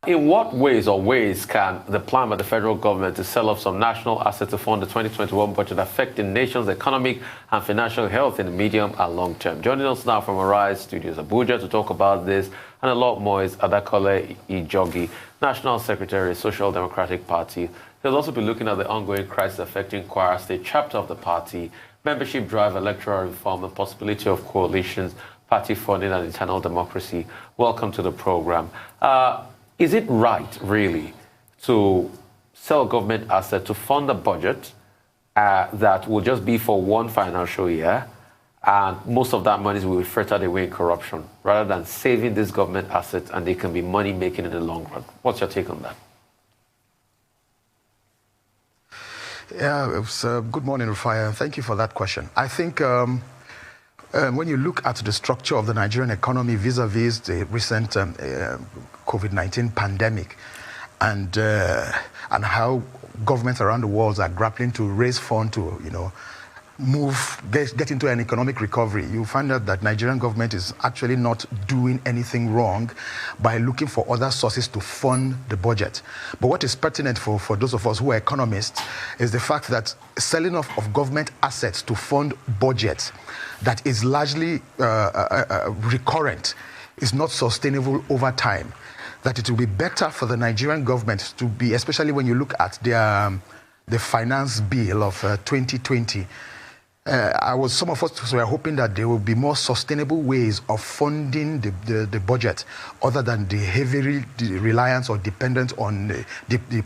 In what ways can the plan by the federal government to sell off some national assets to fund the 2021 budget affect the nation's economic and financial health in the medium and long term? Joining us now from Arise Studios Abuja to talk about this and a lot more is Adakole Ijogi, National Secretary, Social Democratic Party. He'll also be looking at the ongoing crisis affecting Kwara State chapter of the party, membership drive, electoral reform, and possibility of coalitions, party funding, and internal democracy. Welcome to the program. Is it right, really, to sell government assets to fund a budget that will just be for one financial year, and most of that money will be frittered away in corruption, rather than saving these government assets and they can be money-making in the long run? What's your take on that? Yeah, good morning, Rufai. Thank you for that question. I think when you look at the structure of the Nigerian economy vis-a-vis the recent COVID-19 pandemic and how governments around the world are grappling to raise funds to, get into an economic recovery, you find out that Nigerian government is actually not doing anything wrong by looking for other sources to fund the budget. But what is pertinent for those of us who are economists is the fact that selling off of government assets to fund budgets that is largely recurrent is not sustainable over time. That it will be better for the Nigerian government to be, especially when you look at the finance bill of 2020, some of us were hoping that there will be more sustainable ways of funding the budget other than the heavy reliance or dependence on the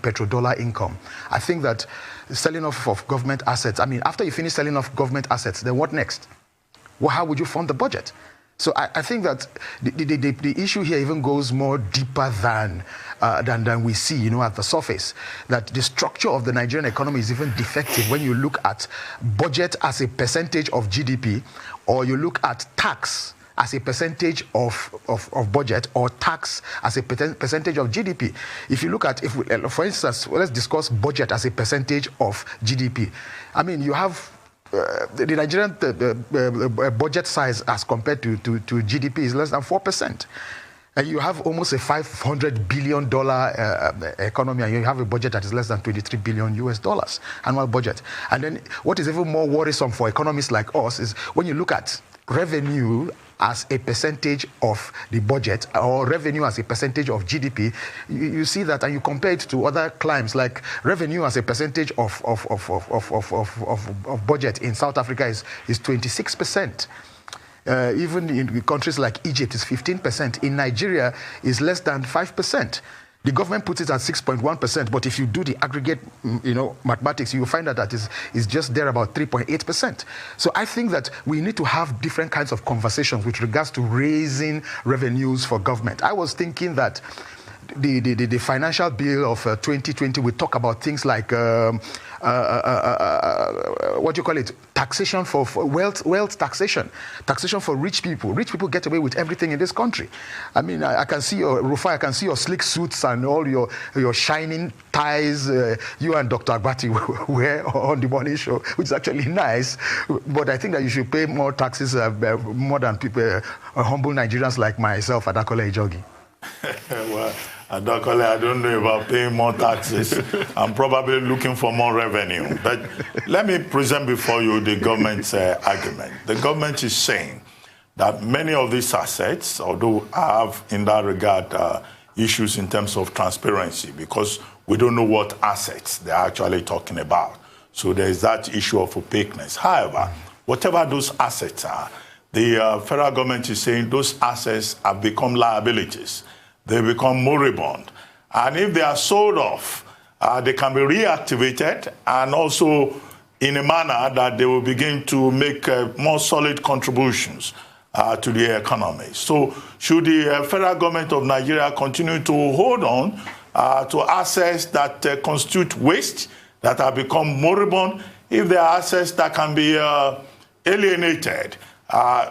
petrodollar income. I think that selling off of government assets, after you finish selling off government assets, then what next? Well, how would you fund the budget? So I think that the issue here even goes more deeper than we see, at the surface. That the structure of the Nigerian economy is even defective when you look at budget as a percentage of GDP, or you look at tax as a percentage of budget, or tax as a percentage of GDP. If you look at, for instance, let's discuss budget as a percentage of GDP. You have the Nigerian budget size as compared to GDP is less than 4%. And you have almost a $500 billion economy, and you have a budget that is less than $23 billion US annual budget. And then what is even more worrisome for economists like us is when you look at revenue as a percentage of the budget, or revenue as a percentage of GDP, you see that, and you compare it to other climes, like revenue as a percentage of budget in South Africa is 26%. Even in countries like Egypt is 15%. In Nigeria is less than 5%. The government puts it at 6.1%, but if you do the aggregate, mathematics, you will find that is just there about 3.8%. So I think that we need to have different kinds of conversations with regards to raising revenues for government. I was thinking that the financial bill of 2020 will talk about things like what do you call it? Taxation for wealth taxation for rich people. Rich people get away with everything in this country. I can see your Rufai, I can see your slick suits and all your shining ties. You and Dr. Agbati wear on the morning show, which is actually nice. But I think that you should pay more taxes, more than people, humble Nigerians like myself, Adakole Ijogi. Well, Adakole, I don't know about paying more taxes. I'm probably looking for more revenue. But let me present before you the government's argument. The government is saying that many of these assets, although have in that regard issues in terms of transparency, because we don't know what assets they're actually talking about. So there's that issue of opaqueness. However, whatever those assets are, the federal government is saying those assets have become liabilities. They become moribund. And if they are sold off, they can be reactivated, and also in a manner that they will begin to make more solid contributions to the economy. So should the federal government of Nigeria continue to hold on to assets that constitute waste, that have become moribund? If there are assets that can be alienated,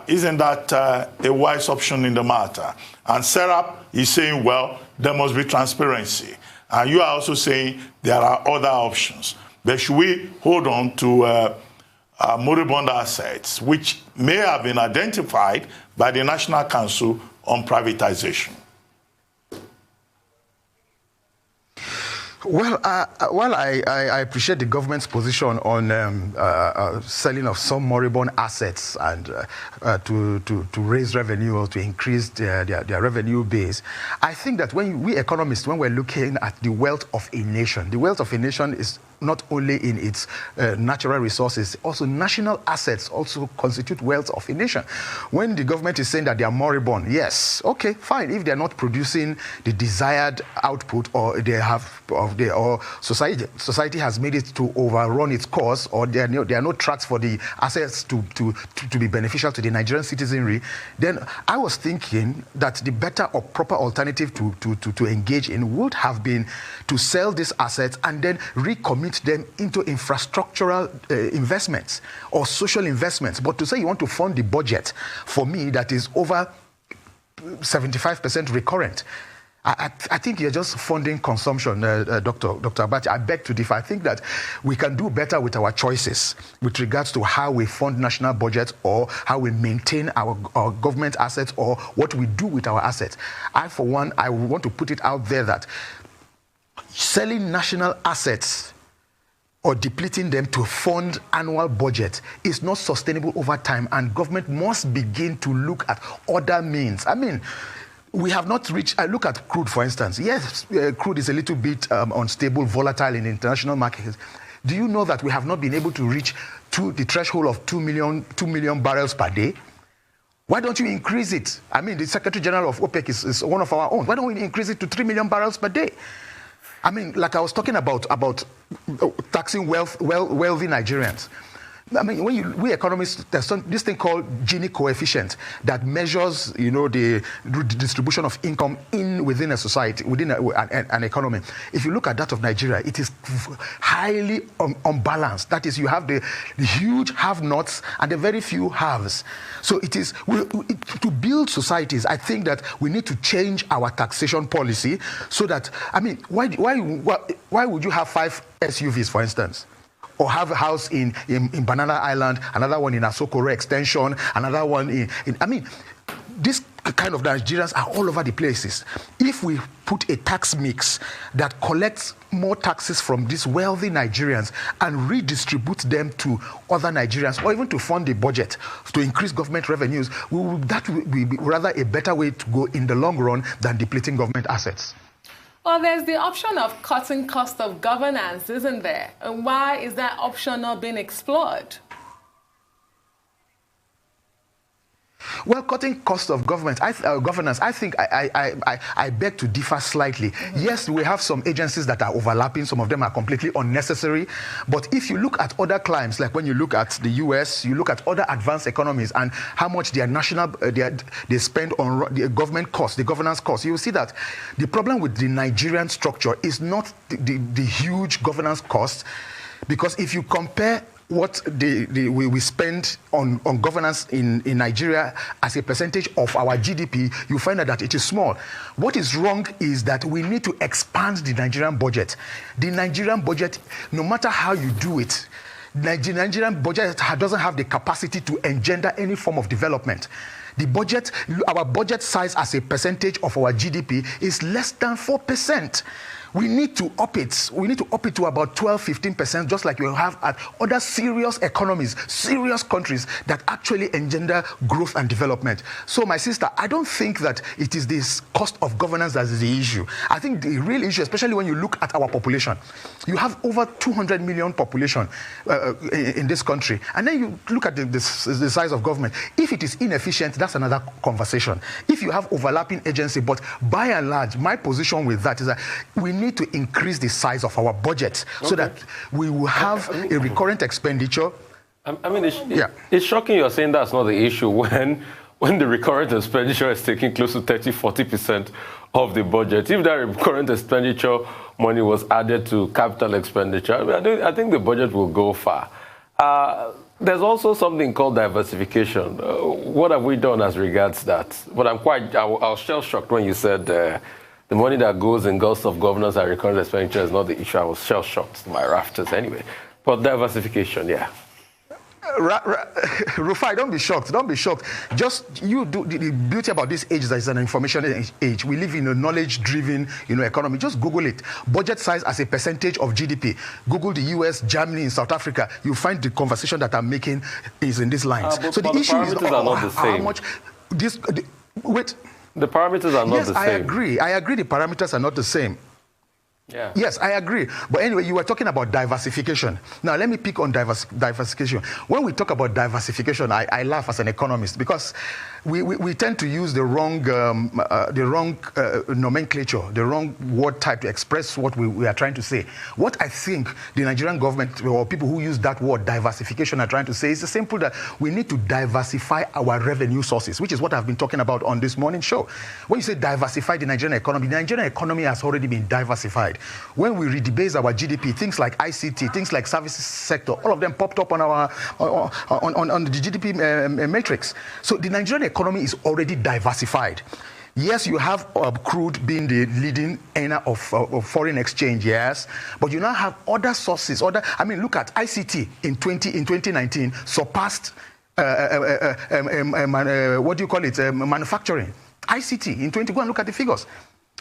isn't that a wise option in the matter? And SERAP is saying, well, there must be transparency. And you are also saying there are other options. But should we hold on to moribund assets, which may have been identified by the National Council on Privatization? Well, I appreciate the government's position on selling of some moribund assets and to raise revenue or to increase their revenue base. I think that when we economists, when we're looking at the wealth of a nation, the wealth of a nation is not only in its natural resources, also national assets also constitute wealth of a nation. When the government is saying that they are moribund, yes, okay, fine. If they're not producing the desired output, or they have, or society has made it to overrun its course, or there are no tracks for the assets to be beneficial to the Nigerian citizenry, then I was thinking that the better or proper alternative to engage in would have been to sell these assets and then recommit them into infrastructural investments or social investments. But to say you want to fund the budget, for me, that is over 75% recurrent, I think you're just funding consumption, Dr. Abacha. I beg to differ. I think that we can do better with our choices with regards to how we fund national budgets or how we maintain our government assets or what we do with our assets. For one, I want to put it out there that selling national assets or depleting them to fund annual budget is not sustainable over time, and government must begin to look at other means. I mean, we have not reached, I look at crude, for instance. Yes, crude is a little bit unstable, volatile in international markets. Do you know that we have not been able to reach the threshold of 2 million barrels per day? Why don't you increase it? I mean, the Secretary General of OPEC is one of our own. Why don't we increase it to 3 million barrels per day? I mean, like I was talking about taxing wealthy Nigerians. I mean, we economists, there's this thing called Gini coefficient that measures, the distribution of income within a society, within an economy. If you look at that of Nigeria, it is highly unbalanced. That is, you have the huge have-nots and the very few haves. So it is to build societies. I think that we need to change our taxation policy so that, I mean, why would you have 5 SUVs, for instance? Or have a house in Banana Island, another one in Asokoro Extension, another one in I mean, this kind of Nigerians are all over the places. If we put a tax mix that collects more taxes from these wealthy Nigerians and redistribute them to other Nigerians, or even to fund the budget to increase government revenues, that will be rather a better way to go in the long run than depleting government assets. Well, there's the option of cutting cost of governance, isn't there? And why is that option not being explored? Well, cutting cost of governance, I think I beg to differ slightly. Mm-hmm. Yes, we have some agencies that are overlapping. Some of them are completely unnecessary. But if you look at other climes, like when you look at the US, you look at other advanced economies and how much their national they spend on the government costs, the governance costs, you will see that the problem with the Nigerian structure is not the huge governance costs, because if you compare what we spend on governance in Nigeria as a percentage of our GDP, you find that it is small. What is wrong is that we need to expand the Nigerian budget. The Nigerian budget, no matter how you do it, the Nigerian budget doesn't have the capacity to engender any form of development. The budget, our budget size as a percentage of our GDP is less than 4%. We need to up it. We need to up it to about 12-15%, just like you have at other serious economies, serious countries that actually engender growth and development. So, my sister, I don't think that it is this cost of governance that is the issue. I think the real issue, especially when you look at our population, you have over 200 million population in this country, and then you look at the size of government. If it is inefficient, that's another conversation. If you have overlapping agency, but by and large, my position with that is that we need to increase the size of our budget so that we will have a recurrent expenditure. I mean, it's shocking you're saying that's not the issue when the recurrent expenditure is taking close to 30-40% of the budget. If that recurrent expenditure money was added to capital expenditure, I think the budget will go far. There's also something called diversification. What have we done as regards that? But I was shell shocked when you said the money that goes in cost of governance and recurrent expenditure is not the issue. I was shell shocked to my rafters anyway. But diversification, yeah. Rufai, don't be shocked. Don't be shocked. Just you do the beauty about this age is that it's an information age. We live in a knowledge-driven, economy. Just Google it. Budget size as a percentage of GDP. Google the US, Germany, and South Africa. You find the conversation that I'm making is in these lines. So the issue is how much this. Wait. The parameters are not the same. Yes, I agree. I agree. The parameters are not the same. Yeah. Yes, I agree. But anyway, you were talking about diversification. Now, let me pick on diversification. When we talk about diversification, I laugh as an economist because we tend to use the wrong nomenclature, the wrong word type to express what we are trying to say. What I think the Nigerian government or people who use that word diversification are trying to say is simple that we need to diversify our revenue sources, which is what I've been talking about on this morning show. When you say diversify the Nigerian economy has already been diversified. When we redebase our GDP, things like ICT, things like services sector, all of them popped up on our on the GDP matrix. So the Nigerian economy is already diversified. Yes, you have crude being the leading earner of foreign exchange, yes, but you now have other sources. Look at ICT in 2019 surpassed manufacturing. ICT in 20. Go and look at the figures.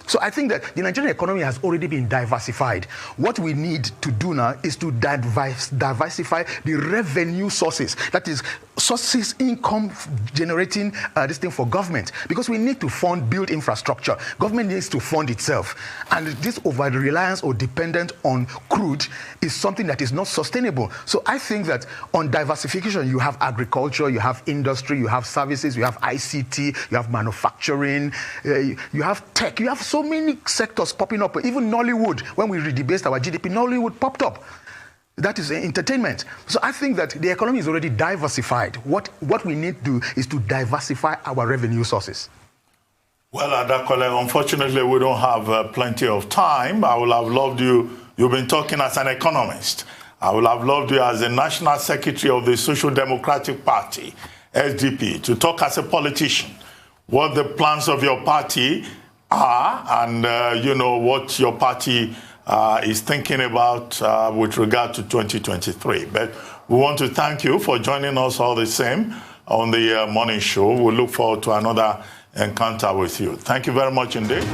So I think that the Nigerian economy has already been diversified. What we need to do now is to diversify the revenue sources. That is, sources, income generating this thing for government. Because we need to build infrastructure. Government needs to fund itself. And this over-reliance or dependence on crude is something that is not sustainable. So I think that on diversification, you have agriculture, you have industry, you have services, you have ICT, you have manufacturing, you have tech, you have so many sectors popping up. Even Nollywood, when we redebased our GDP, Nollywood popped up. That is entertainment. So I think that the economy is already diversified. What we need to do is to diversify our revenue sources. Well, Adakole, unfortunately, we don't have plenty of time. I would have loved you. You've been talking as an economist. I would have loved you as the National Secretary of the Social Democratic Party, SDP, to talk as a politician. What the plans of your party are and, what your party is thinking about with regard to 2023. But we want to thank you for joining us all the same on the morning show. We look forward to another encounter with you. Thank you very much indeed.